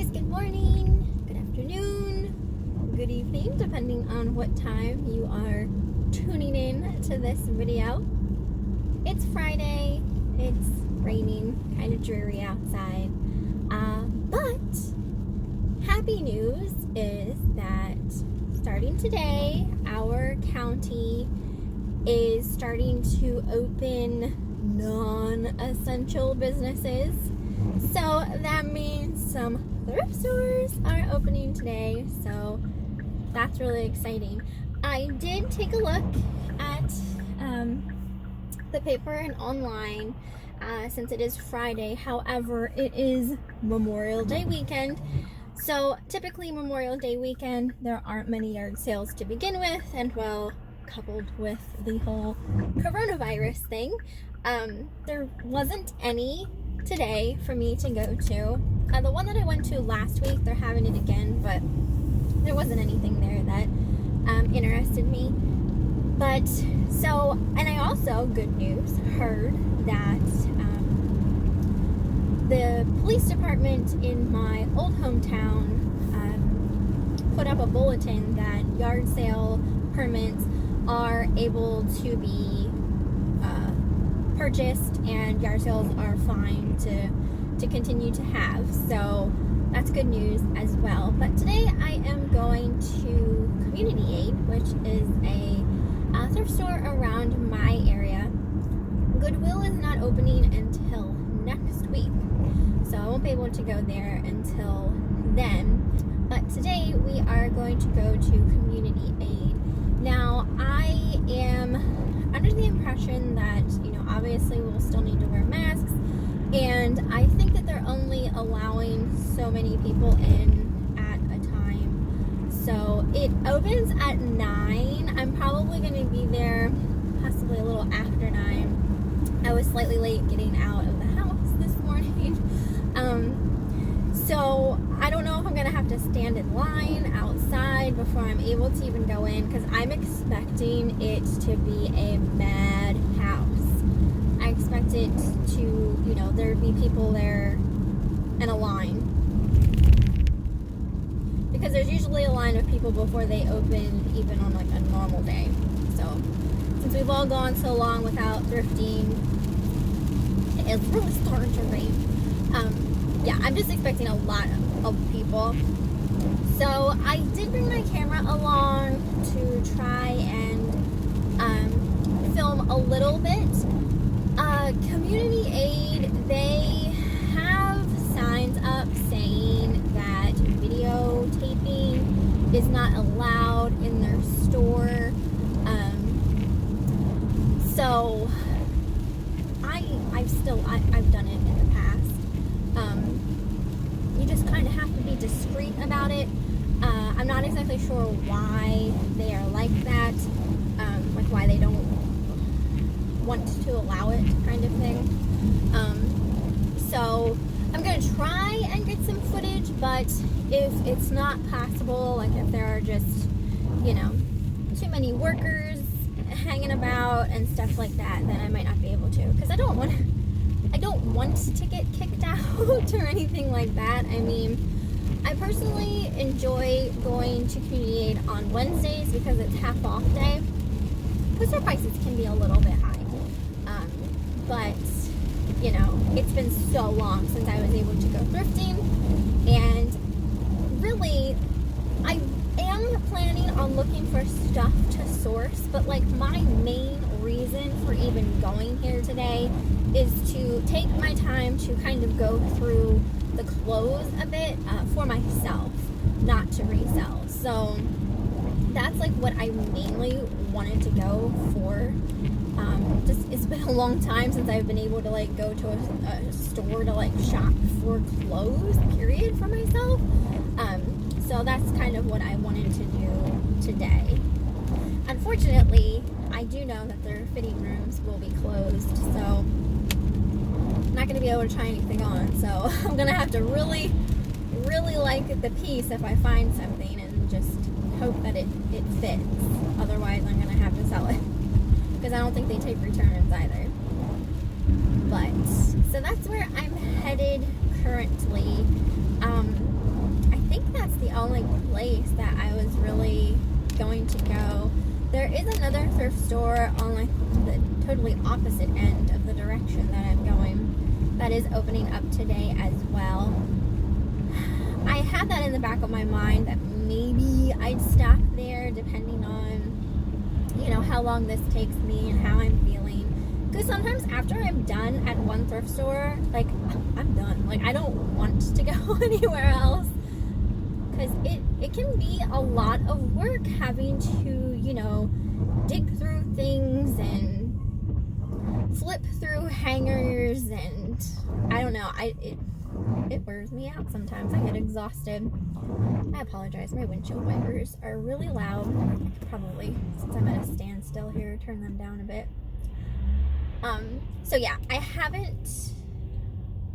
guys, good morning, good afternoon, good evening, depending on what time you are tuning in to this video. It's Friday, it's raining, kind of dreary outside, but happy news is that starting today, our county is starting to open non-essential businesses. So that means some thrift stores are opening today, so that's really exciting. I did take a look at the paper and online since it is Friday. However, it is Memorial Day weekend, so typically Memorial Day weekend there aren't many yard sales to begin with, and well, coupled with the whole coronavirus thing, there wasn't any today for me to go to. The one that I went to last week, they're having it again, but there wasn't anything there that interested me. But so, and I also, good news, heard that the police department in my old hometown put up a bulletin that yard sale permits are able to be purchased and yard sales are fine to continue to have. So that's good news as well. But today I am going to Community Aid, which is a thrift store around my area. Goodwill is not opening until next week, so I won't be able to go there until then. But today we are going to go to Community Aid. Now, I am under the impression that, obviously we'll still need to wear masks, and I think that they're only allowing so many people in at a time. So it opens at 9. I'm probably going to be there possibly a little after 9. I was slightly late getting out of the house this morning. So I don't know if I'm going to have to stand in line outside before I'm able to even go in, because I'm expecting it to be a mad house. I expect it to, there'd be people there in a line, because there's usually a line of people before they open, even on like a normal day. So since we've all gone so long without thrifting, it's really starting to rain. Yeah, I'm just expecting a lot of people. So I did bring my camera along to try and film a little bit. Community Aid, they have signs up saying that videotaping is not allowed in their store. So I've done it in the past. You just kind of have to be discreet about it. I'm not exactly sure why they are like that, like why they don't want to allow it, kind of thing. So I'm going to try and get some footage, but if it's not possible, like if there are just, too many workers hanging about and stuff like that, then I might not be able to, because I don't want to get kicked out or anything like that. I mean, I personally enjoy going to Community Aid on Wednesdays because it's half off day, because their prices can be a little bit high. But, it's been so long since I was able to go thrifting, and really, I am planning on looking for stuff to source, but like my main reason for even going here today is to take my time to kind of go through the clothes a bit for myself, not to resell. So that's like what I mainly wanted to go for. Just it's been a long time since I've been able to like go to a store to like shop for clothes, period, for myself. So that's kind of what I wanted to do today. Unfortunately, I do know that their fitting rooms will be closed, so I'm not going to be able to try anything on. So I'm going to have to really like the piece if I find something, and just hope that it fits. Otherwise, I'm going to have to sell it, because I don't think they take returns either. But so that's where I'm headed currently. that's the only place that I was really going to go. There is another thrift store on like the totally opposite end of the direction that I'm going that is opening up today as well. I had that in the back of my mind that maybe I'd stop there depending on, you know, how long this takes me and how I'm feeling. Because sometimes after I'm done at one thrift store, like, I'm done. Like, I don't want to go anywhere else. Because it can be a lot of work having to, you know, dig through things and flip through hangers, and I don't know. It wears me out sometimes. I get exhausted. I apologize. My windshield wipers are really loud. Probably since I'm at a standstill here, turn them down a bit. So yeah, I haven't.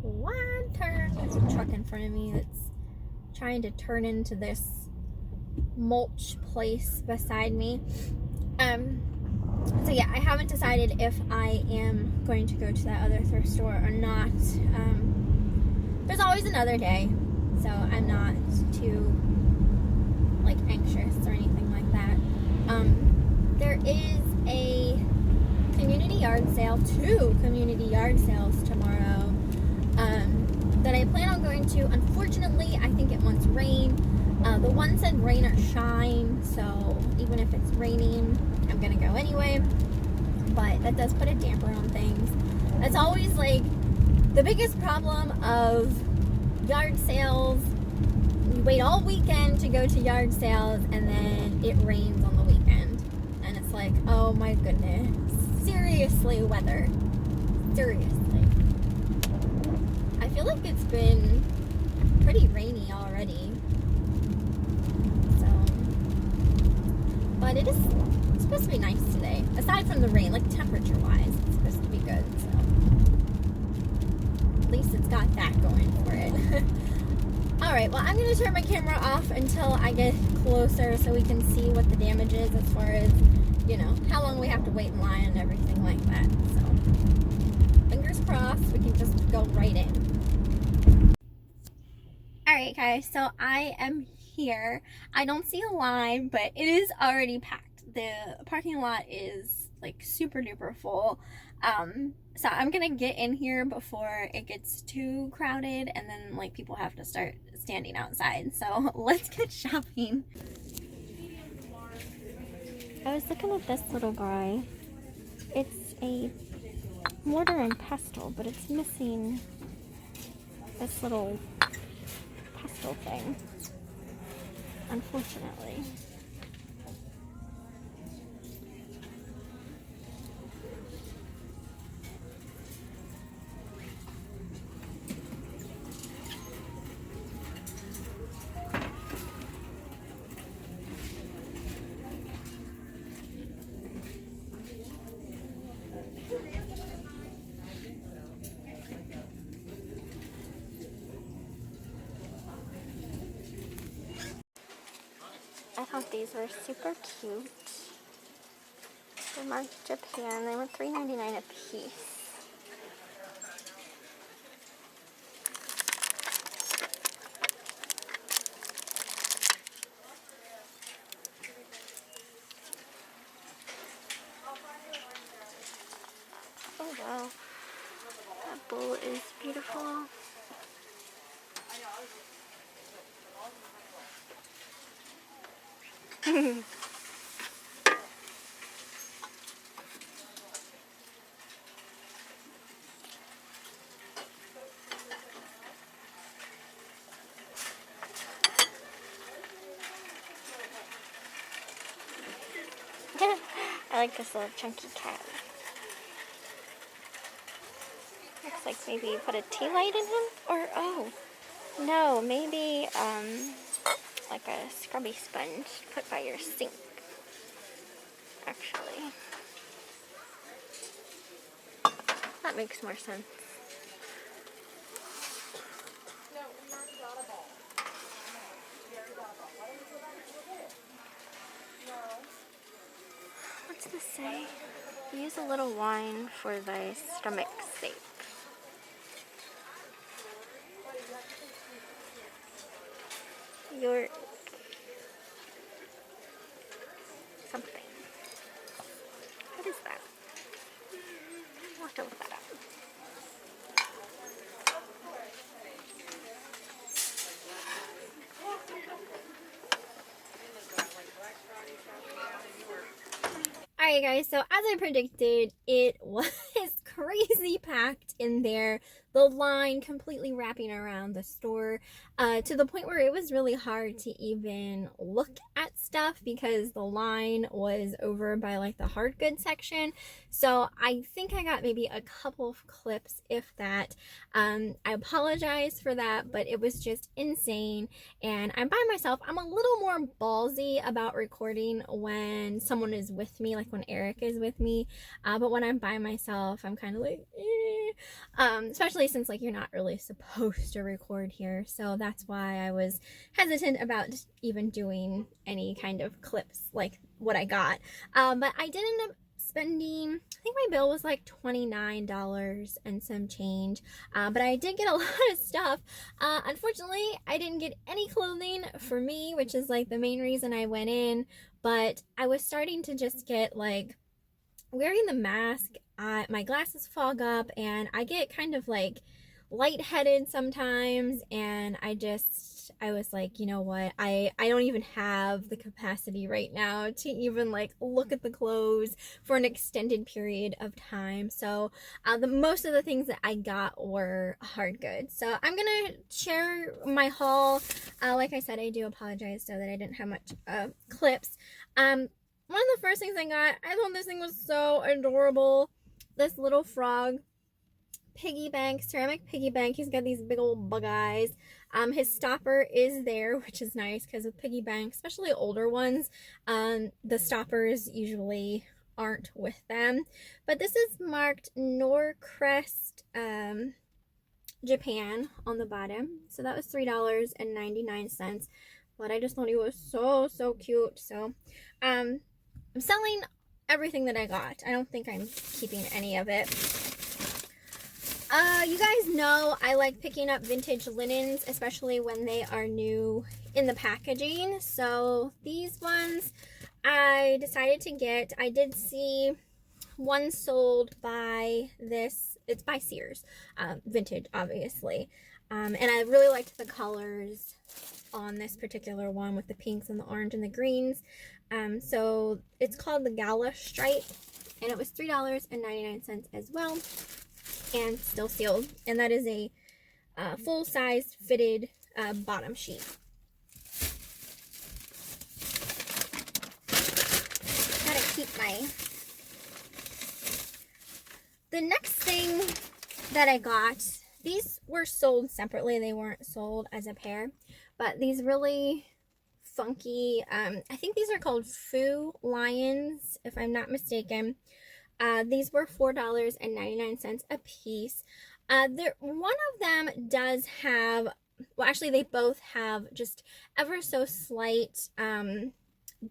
One turn. There's a truck in front of me that's trying to turn into this mulch place beside me. So yeah, I haven't decided if I am going to go to that other thrift store or not. There's always another day, so I'm not too like anxious or anything like that. There is a community yard sale, 2 community yard sales tomorrow, that I plan on going to. Unfortunately, I think it wants rain. The one said rain or shine, so even if it's raining, I'm gonna go anyway. But that does put a damper on things. That's always like the biggest problem of yard sales. You wait all weekend to go to yard sales, and then it rains on the weekend, and it's like, oh my goodness, seriously, weather, seriously. I feel like it's been pretty rainy already, so, but it's supposed to be nice today, aside from the rain. Like temperature wise, it's supposed to be good, so at least it's got that going for it. Alright, well, I'm going to turn my camera off until I get closer so we can see what the damage is as far as, you know, how long we have to wait in line and everything like that. So, fingers crossed, we can just go right in. Alright, guys, so I am here. I don't see a line, but it is already packed. The parking lot is, like, super duper full. So I'm gonna get in here before it gets too crowded, and then like people have to start standing outside. So let's get shopping. I was looking at this little guy. It's a mortar and pestle, but it's missing this little pestle thing, unfortunately. I thought these were super cute. They're marked Japan. They were $3.99 a piece. Oh wow, that bowl is beautiful. I like this little chunky cat. Looks like maybe you put a tea light in him? Or, oh, no, maybe, like a scrubby sponge put by your sink, actually. That makes more sense. What's this say? Use a little wine for thy stomach's sake. your something. What is that? I'll have to look that up. Alright guys, so as I predicted, it was crazy packed in there. The line completely wrapping around the store to the point where it was really hard to even look at stuff because the line was over by like the hard goods section. So I think I got maybe a couple of clips, if that. I apologize for that, but it was just insane. And I'm by myself. I'm a little more ballsy about recording when someone is with me, like when Eric is with me. But when I'm by myself, I'm kind of like, especially since like you're not really supposed to record here. So that's why I was hesitant about even doing any kind of clips like what I got. But I did end up spending, I think my bill was like $29 and some change, but I did get a lot of stuff. Unfortunately, I didn't get any clothing for me, which is like the main reason I went in, but I was starting to just get like, wearing the mask, my glasses fog up and I get kind of like lightheaded sometimes, and I was like, you know what, I don't even have the capacity right now to even like look at the clothes for an extended period of time. So most of the things that I got were hard goods. So I'm gonna share my haul. Like I said, I do apologize so that I didn't have much clips. One of the first things I got, I thought this thing was so adorable. This little frog piggy bank, ceramic piggy bank. He's got these big old bug eyes. His stopper is there, which is nice because with piggy banks, especially older ones, the stoppers usually aren't with them. But this is marked Norcrest Japan on the bottom. So that was $3.99. But I just thought he was so cute. So I'm selling everything that I got. I don't think I'm keeping any of it. You guys know I like picking up vintage linens, especially when they are new in the packaging. So these ones I decided to get. I did see one sold by this, it's by Sears, vintage obviously. And I really liked the colors on this particular one with the pinks and the orange and the greens. So it's called the Gala Stripe, and it was $3.99 as well, and still sealed. And that is a full-size fitted bottom sheet. Gotta keep my... The next thing that I got, these were sold separately. They weren't sold as a pair, but these really funky, I think these are called Foo Lions, if I'm not mistaken. These were $4.99 a piece. One of them does have, well, actually they both have just ever so slight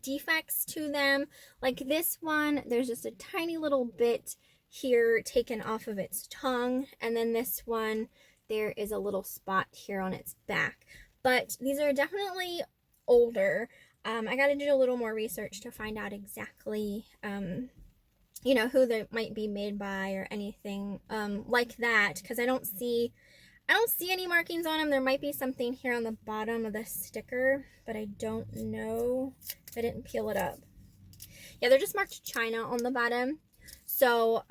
defects to them. Like this one, there's just a tiny little bit here taken off of its tongue, and then this one, there is a little spot here on its back. But these are definitely older. I got to do a little more research to find out exactly, you know, who they might be made by or anything like that, because I don't see any markings on them. There might be something here on the bottom of the sticker, but I don't know if I didn't peel it up. Yeah, they're just marked China on the bottom. So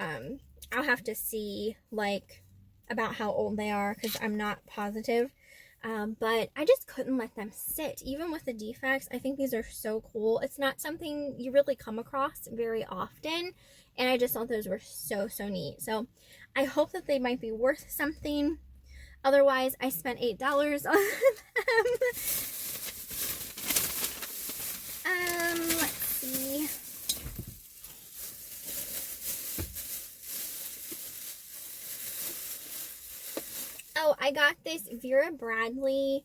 I'll have to see like about how old they are because I'm not positive. But I just couldn't let them sit, even with the defects. I think these are so cool. It's not something you really come across very often, and I just thought those were so neat. So I hope that they might be worth something. Otherwise, I spent $8 on them. Let's see. Oh, I got this Vera Bradley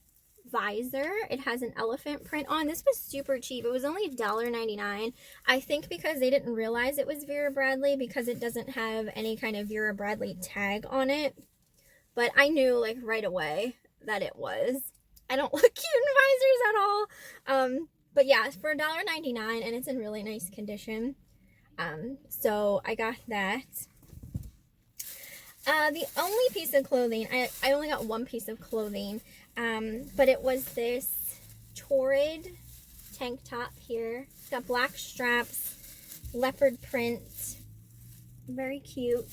visor. It has an elephant print on. This was super cheap. It was only $1.99. I think because they didn't realize it was Vera Bradley because it doesn't have any kind of Vera Bradley tag on it. But I knew like right away that it was. I don't look cute in visors at all. But yeah, it's for $1.99 and it's in really nice condition. So I got that. The only piece of clothing, I only got one piece of clothing, but it was this Torrid tank top here. It's got black straps, leopard print, very cute.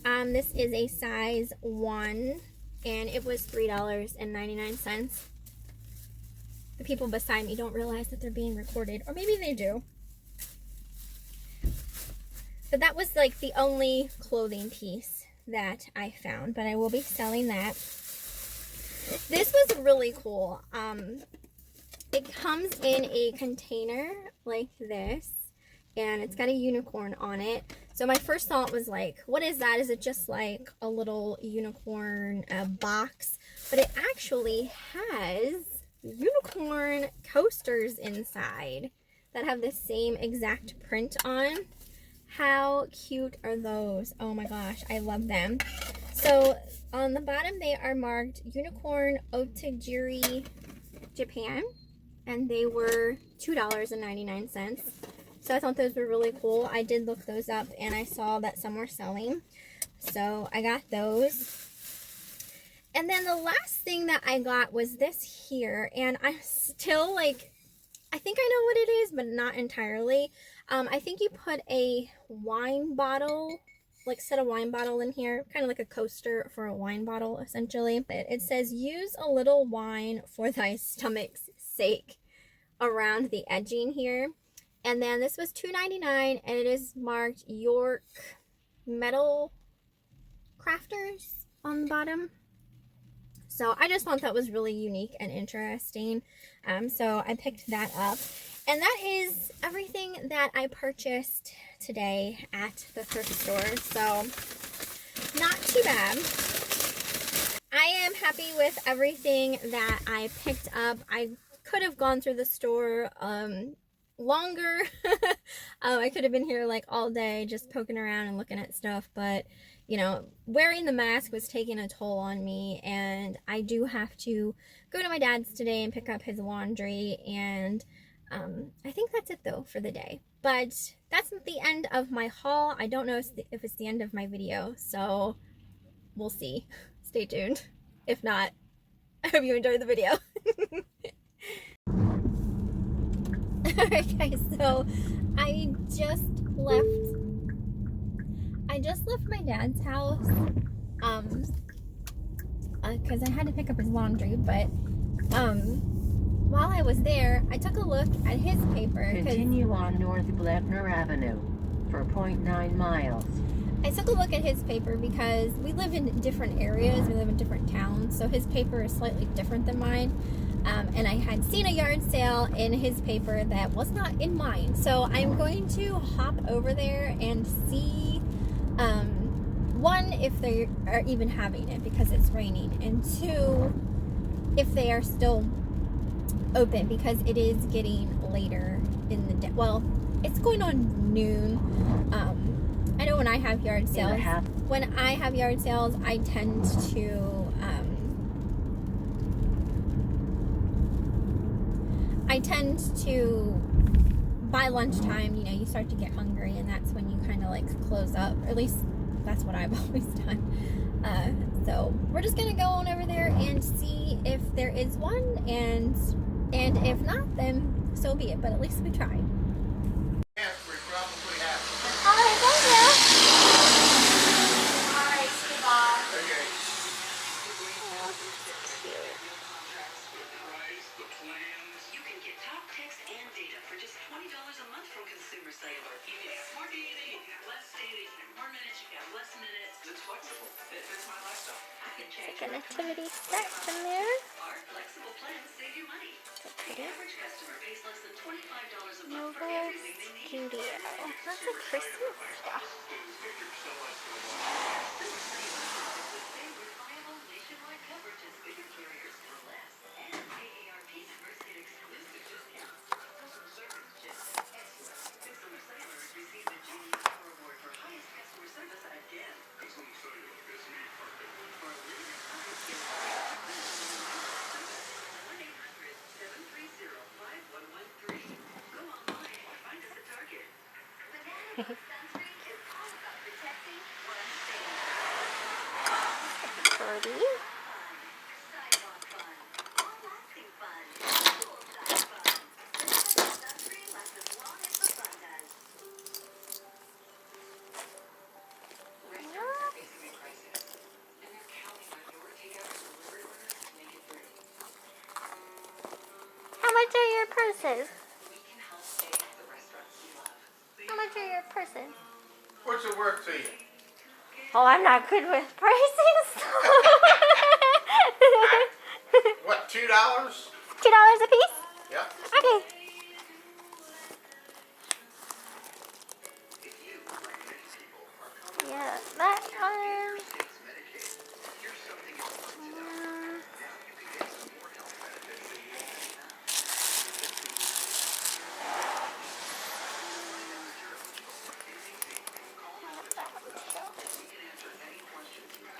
This is a size 1, and it was $3.99. The people beside me don't realize that they're being recorded, or maybe they do. But that was like the only clothing piece that I found, but I will be selling that. This was really cool. It comes in a container like this, and it's got a unicorn on it. So my first thought was like, what is that? Is it just like a little unicorn box? But it actually has unicorn coasters inside that have the same exact print on. How cute are those? Oh my gosh, I love them. So on the bottom they are marked Unicorn Otajiri Japan, and they were $2.99. So I thought those were really cool. I did look those up and I saw that some were selling, so I got those. And then the last thing that I got was this here, and I'm still like, I think I know what it is, but not entirely. I think you put a wine bottle, like set a wine bottle in here, kind of like a coaster for a wine bottle, essentially. It says, use a little wine for thy stomach's sake, around the edging here. And then this was $2.99, and it is marked York Metal Crafters on the bottom. So I just thought that was really unique and interesting. So I picked that up. And that is everything that I purchased today at the thrift store. So not too bad. I am happy with everything that I picked up. I could have gone through the store longer. I could have been here like all day just poking around and looking at stuff, but you know, wearing the mask was taking a toll on me, and I do have to go to my dad's today and pick up his laundry, and I think that's it though for the day. But that's the end of my haul. I don't know if it's the end of my video, so we'll see. Stay tuned. If not, I hope you enjoyed the video. Alright guys, so I just left my dad's house because I had to pick up his laundry, but while I was there, I took a look at his paper. Continue on North Blackner Avenue for 0.9 miles. I took a look at his paper because we live in different areas, we live in different towns, so his paper is slightly different than mine. And I had seen a yard sale in his paper that was not in mine. So I'm going to hop over there and see, one, if they are even having it because it's raining, and two, if they are still open because it is getting later in the day. Well, it's going on noon. I know when I have yard sales, I tend to by lunchtime, you know, you start to get hungry, and that's when you kind of like close up, or at least that's what I've always done. So we're just gonna go on over there and see if there is one, and if not, then so be it, but at least we tried. Alright, thank you. Alright, goodbye. Okay. Oh, that's cute. You can get talk, text, and data for just $20 a month from Consumer Cellular. You can have more data, you can have less data, you can have more minutes, you can have less minutes. It's flexible. It fits my lifestyle. I can change the connectivity starts in there. Our flexible plans save you money. The average customer pays less than $25 a month for Nova everything they need. Studio. That's a Christmas stuff. This is the same reliable nationwide coverage as bigger carriers for less. And AARP members get exclusive discounts. Customer service just excellent. Consumer Cellular received the GE Power Award for highest customer service again. Consumer Cellular, best me perfect. For a limited time, get free service Birdie. How much are your purses? How much are your purses? What's it worth to you? Oh, I'm not good with pricing. What, $2? $2 a piece? Yeah. Okay. Yeah, that one.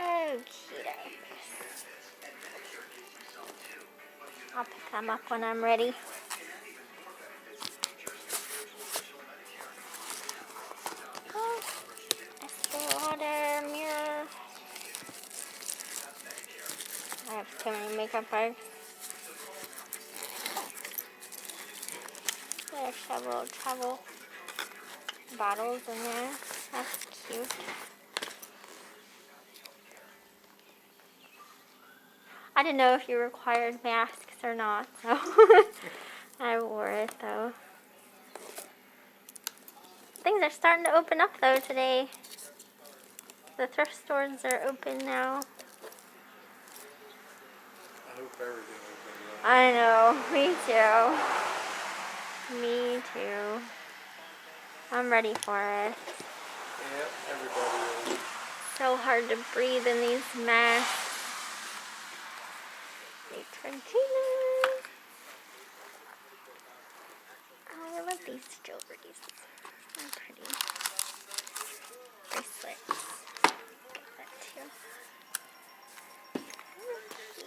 Okay. I'll pick them up when I'm ready. Oh, Estee Lauder mirror. I have too many makeup bags. There's several travel bottles in there. That's cute. I didn't know if you required masks or not, so I wore it though. Things are starting to open up though today. The thrift stores are open now. I hope everything will I know, me too. Me too. I'm ready for it. Yep, everybody is. So hard to breathe in these masks. Neutrogena. Oh, I love these jewelries. They're pretty. Bracelets. Get that too. Okay.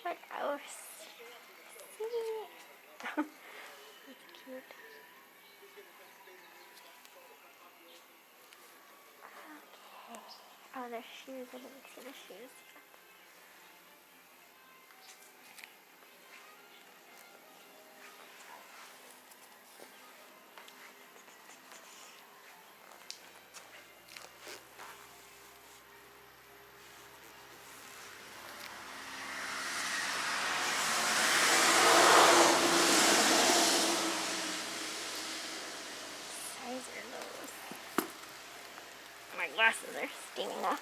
What else? That's cute. Okay. Oh, there's shoes. I didn't see the shoes. My glasses are steaming up.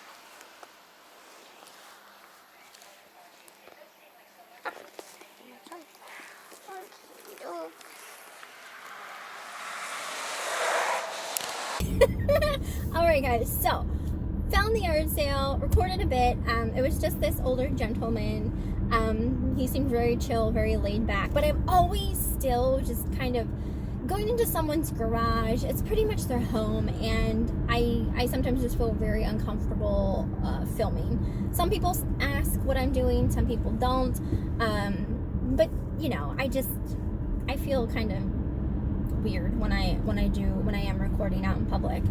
Alright guys, so found the yard sale, recorded a bit. It was just this older gentleman. He seemed very chill, very laid back, but I'm always still just kind of going into someone's garage. It's pretty much their home, and I sometimes just feel very uncomfortable filming. Some people ask what I'm doing, some people don't, but you know, I feel kind of weird when I am recording out in public,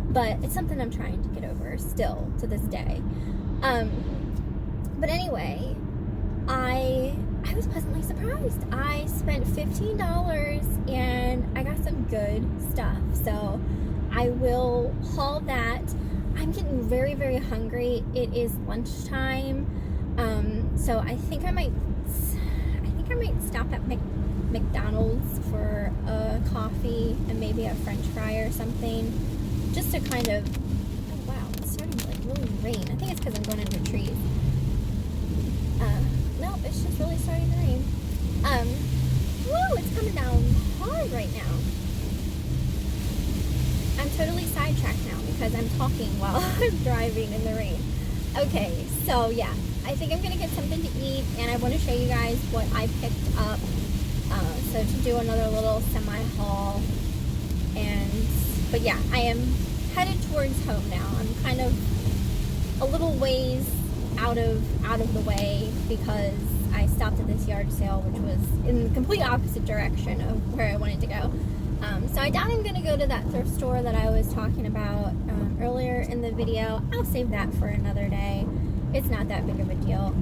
but it's something I'm trying to get over still to this day. But anyway, I was pleasantly surprised. I spent $15 and I got some good stuff, so I will haul that. I'm getting very, very hungry. It is lunchtime, so I think I might stop at McDonald's for a coffee and maybe a French fry or something, just to kind of. Oh wow, it's starting to like really rain. I think it's because I'm going under trees. No, it's just really starting to rain. Woo, it's coming down hard right now. I'm totally sidetracked now because I'm talking while I'm driving in the rain. Okay, so yeah, I think I'm gonna get something to eat, and I want to show you guys what I picked up. So to do another little semi-haul, but yeah, I am headed towards home now. I'm kind of a little ways out of the way because I stopped at this yard sale, which was in the complete opposite direction of where I wanted to go. So I doubt I'm gonna go to that thrift store that I was talking about earlier in the video. I'll save that for another day. It's not that big of a deal.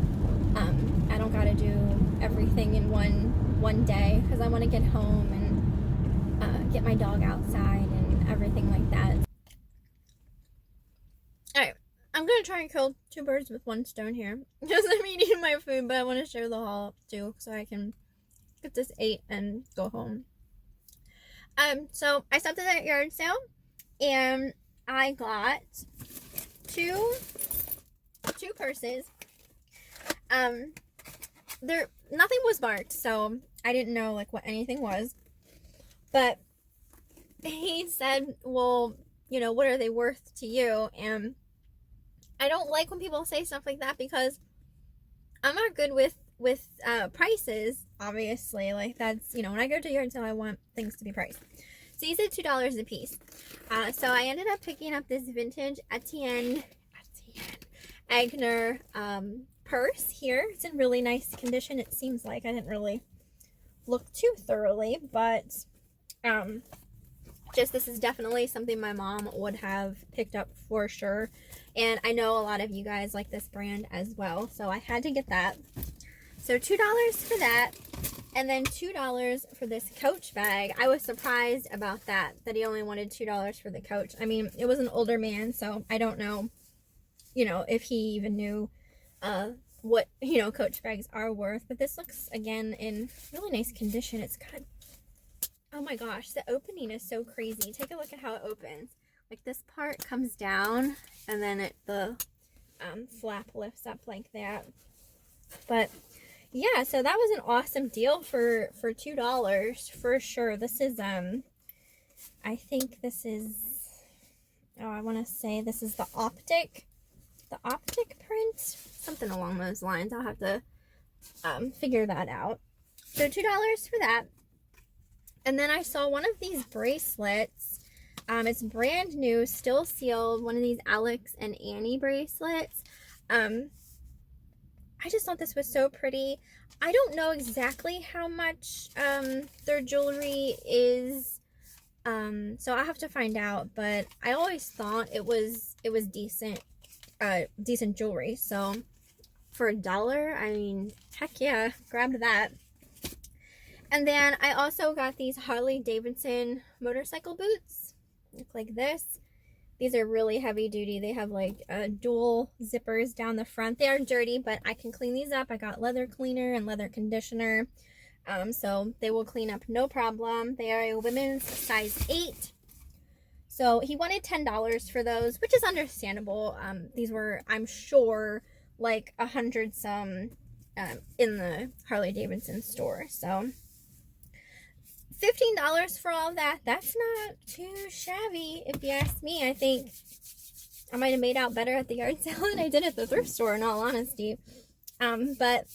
I don't gotta do everything in one day because I want to get home and get my dog outside and everything like that. Alright, I'm gonna try and kill 2 birds with 1 stone here. Because I'm eating my food, but I want to share the haul too so I can get this ate and go home. So I stopped at that yard sale and I got two purses. Nothing was marked, so I didn't know like what anything was. But he said, well, you know, what are they worth to you? And I don't like when people say stuff like that because I'm not good with prices, obviously. Like, that's, you know, when I go to yard sale, I want things to be priced. So he said $2 a piece. So I ended up picking up this vintage Etienne Agner purse here. It's in really nice condition, it seems like. I didn't really look too thoroughly, but just this is definitely something my mom would have picked up for sure. And I know a lot of you guys like this brand as well, so I had to get that. So $2 for that, and then $2 for this Coach bag. I was surprised about that he only wanted $2 for the Coach. I mean, it was an older man, so I don't know, you know, if he even knew what, you know, Coach bags are worth. But this looks, again, in really nice condition. It's got, oh my gosh, the opening is so crazy. Take a look at how it opens. Like, this part comes down, and then the flap lifts up like that. But yeah, so that was an awesome deal for $2 for sure. This is I think this is, oh, I want to say this is the optic print, something along those lines. I'll have to figure that out. So $2 for that. And then I saw one of these bracelets. It's brand new, still sealed, one of these Alex and Annie bracelets. I just thought this was so pretty. I don't know exactly how much their jewelry is, so I'll have to find out, but I always thought it was decent jewelry. So for $1, I mean, heck yeah, grabbed that. And then I also got these Harley Davidson motorcycle boots. Look like this. These are really heavy duty. They have like dual zippers down the front. They are dirty, but I can clean these up. I got leather cleaner and leather conditioner. So they will clean up no problem. They are a women's size 8. So he wanted $10 for those, which is understandable. These were, I'm sure, like 100 some in the Harley Davidson store. So $15 for all of that. That's not too shabby, if you ask me. I think I might have made out better at the yard sale than I did at the thrift store, in all honesty. But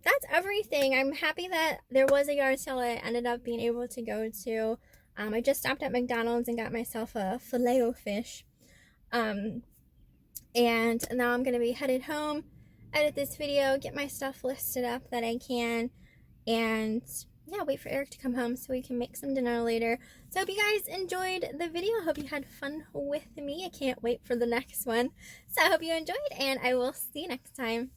that's everything. I'm happy that there was a yard sale I ended up being able to go to. I just stopped at McDonald's and got myself a filet-o-fish. And now I'm going to be headed home, edit this video, get my stuff listed up that I can, and yeah, wait for Eric to come home so we can make some dinner later. So I hope you guys enjoyed the video. I hope you had fun with me. I can't wait for the next one. So I hope you enjoyed, and I will see you next time.